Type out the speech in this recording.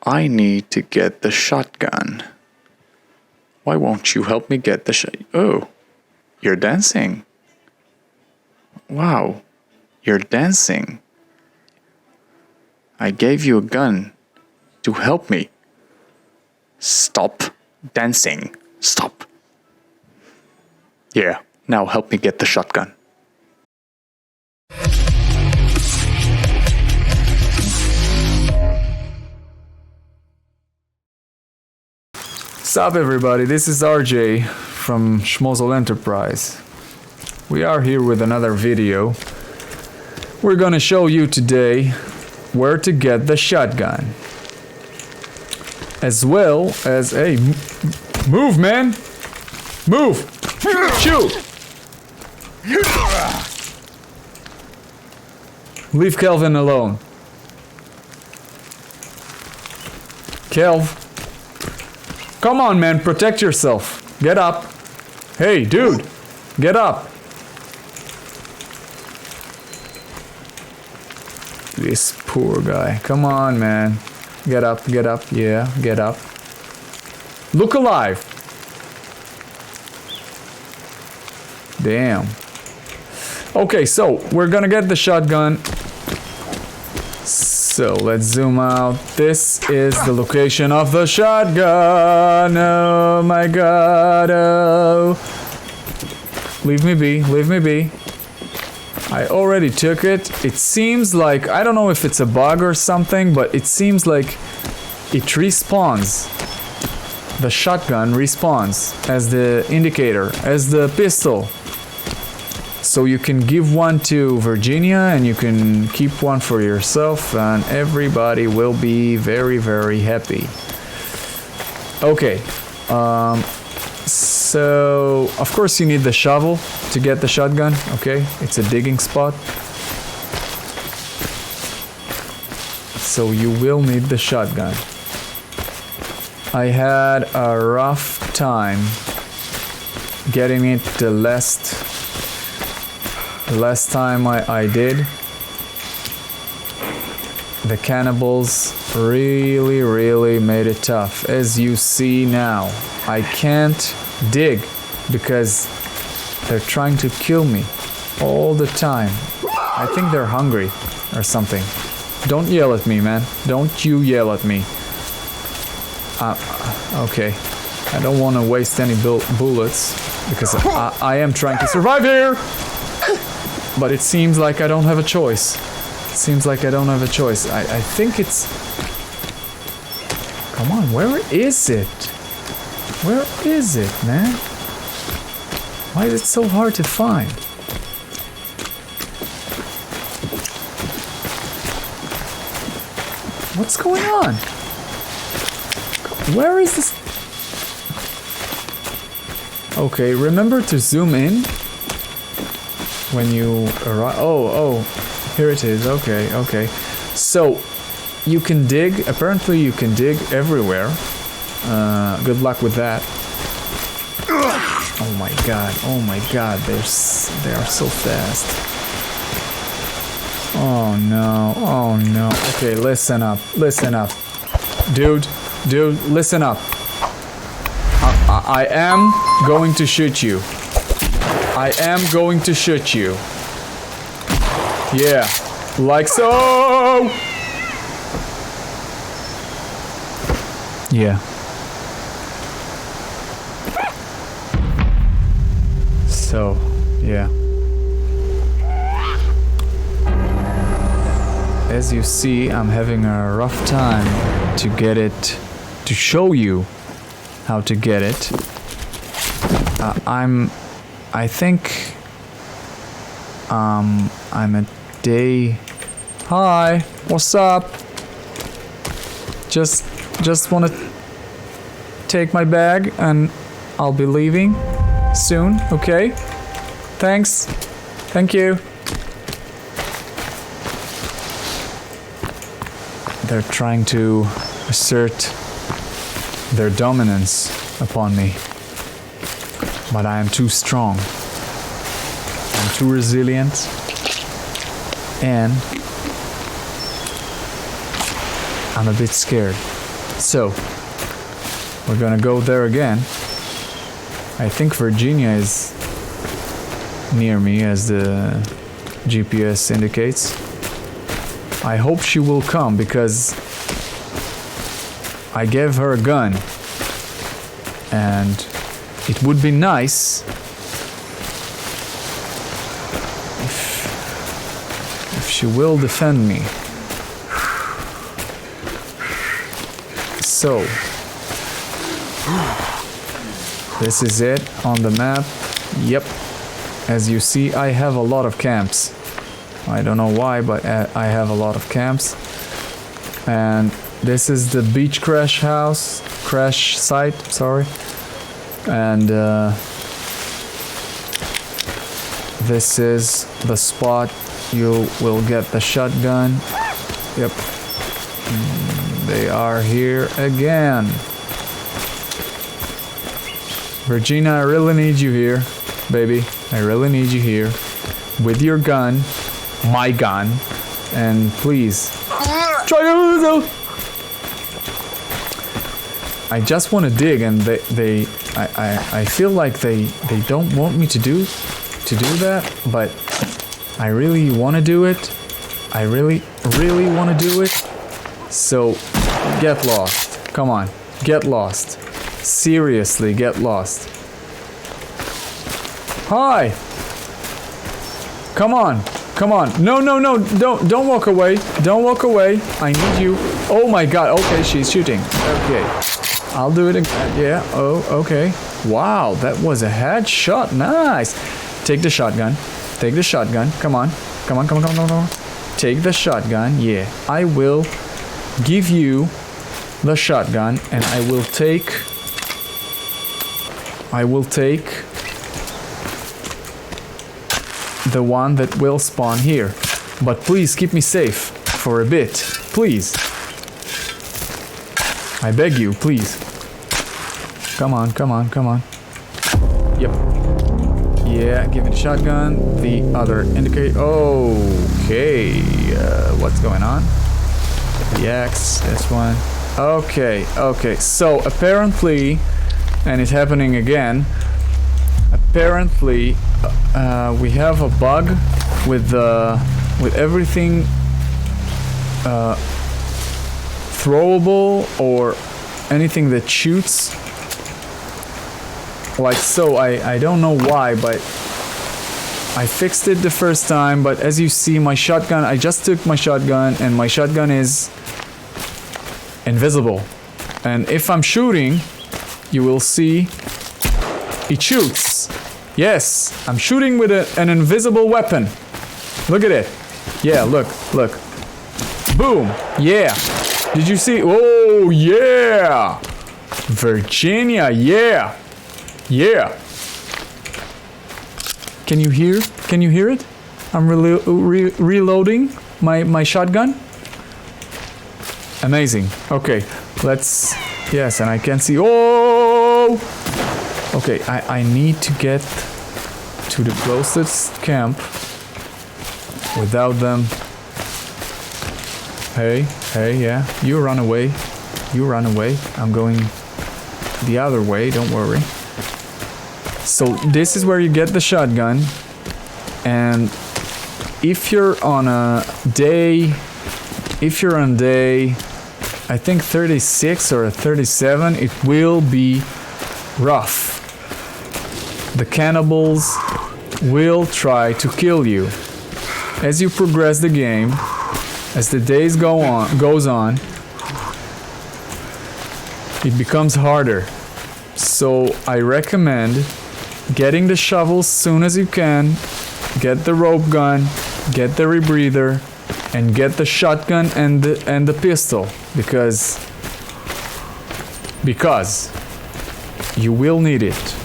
I need to get the shotgun. Why won't you help me get the Oh, you're dancing. Wow, you're dancing. I gave you a gun to help me. Stop dancing. Stop. Yeah, now help me get the shotgun. Sup everybody, this is RJ from Schmozzle Enterprise. We are here with another video. We're gonna show you today where to get the shotgun. As well as a... Move, man! Move! Shoot! Leave Kelvin alone. Kelv. Come on, man, protect yourself. Get up. Hey, dude, get up. This poor guy. Come on, man. Get up, yeah, get up. Look alive. Damn. Okay, so we're gonna get the shotgun. So let's zoom out. This is the location of the shotgun. Oh my god. Oh. Leave me be. Leave me be. I already took it. It seems like, I don't know if it's a bug or something, but it seems like it respawns. The shotgun respawns as the indicator, as the pistol. So you can give one to Virginia and you can keep one for yourself and everybody will be very, very happy. Okay, so of course you need the shovel to get the shotgun, okay? It's a digging spot. So you will need the shotgun. I had a rough time getting it the last time I did. The cannibals really made it tough. As you see now, I can't dig because they're trying to kill me all the time. I think they're hungry or something. Don't yell at me, man. Don't you yell at me. Okay. I don't want to waste any bullets because I am trying to survive here. But it seems like I don't have a choice. It seems like I don't have a choice. I think it's... Come on, where is it? Where is it, man? Why is it so hard to find? What's going on? Where is this? Okay, remember to zoom in when you arrive. Oh, here it is. Okay. So you can dig. Apparently, you can dig everywhere. Good luck with that. Oh my god! They are so fast. Oh no! Okay, listen up, dude, listen up. I am going to shoot you. I am going to shoot you. Yeah, like so. Yeah. So, yeah. As you see, I'm having a rough time to get it, to show you how to get it. I think I'm a day... Hi, what's up? Just want to take my bag and I'll be leaving soon, okay? Thanks. Thank you. They're trying to assert their dominance upon me. But I am too strong. I'm too resilient. And I'm a bit scared. So, we're gonna go there again. I think Virginia is near me, as the GPS indicates. I hope she will come, because I gave her a gun. And it would be nice if she will defend me. So, this is it on the map. Yep. As you see, I have a lot of camps. I don't know why, but I have a lot of camps. And this is the beach crash site, sorry. And this is the spot you will get the shotgun. Yep. They are here again. Regina, I really need you here, baby. I really need you here with your gun, my gun, and please. I just want to dig, and I feel like they don't want me to do that, but I really want to do it. I really want to do it. So get lost. Come on, get lost. Seriously, get lost. Hi. Come on. Come on. No. Don't walk away. Don't walk away. I need you. Oh my god. Okay, she's shooting. Okay. I'll do it again. Yeah. Oh, okay. Wow, that was a headshot. Nice. Take the shotgun. Take the shotgun. Come on. Come on. Take the shotgun. Yeah. I will give you the shotgun, and I will take the one that will spawn here. But please keep me safe for a bit. Please. I beg you, please. Come on. Yep. Yeah, give me the shotgun. The other indicate. Okay. What's going on? The X, this one. Okay. So apparently, and it's happening again. Apparently, we have a bug with everything throwable or anything that shoots. Like so, I don't know why, but I fixed it the first time. But as you see, my shotgun, I just took my shotgun, and my shotgun is invisible. And if I'm shooting, you will see it shoots. Yes, I'm shooting with an invisible weapon. Look at it. Yeah, look. Boom. Yeah. Did you see? Oh, yeah. Virginia, yeah. Can you hear it? I'm reloading my shotgun. Amazing. Okay, let's... Yes, and I can see... Oh! Okay, I need to get to the closest camp without them. Hey, yeah. You run away. I'm going the other way, don't worry. So this is where you get the shotgun. And if you're on day, I think 36 or 37, it will be rough. The cannibals will try to kill you. As you progress the game, as the days goes on, it becomes harder. So I recommend getting the shovel as soon as you can, get the rope gun, get the rebreather, and get the shotgun and the pistol, because you will need it.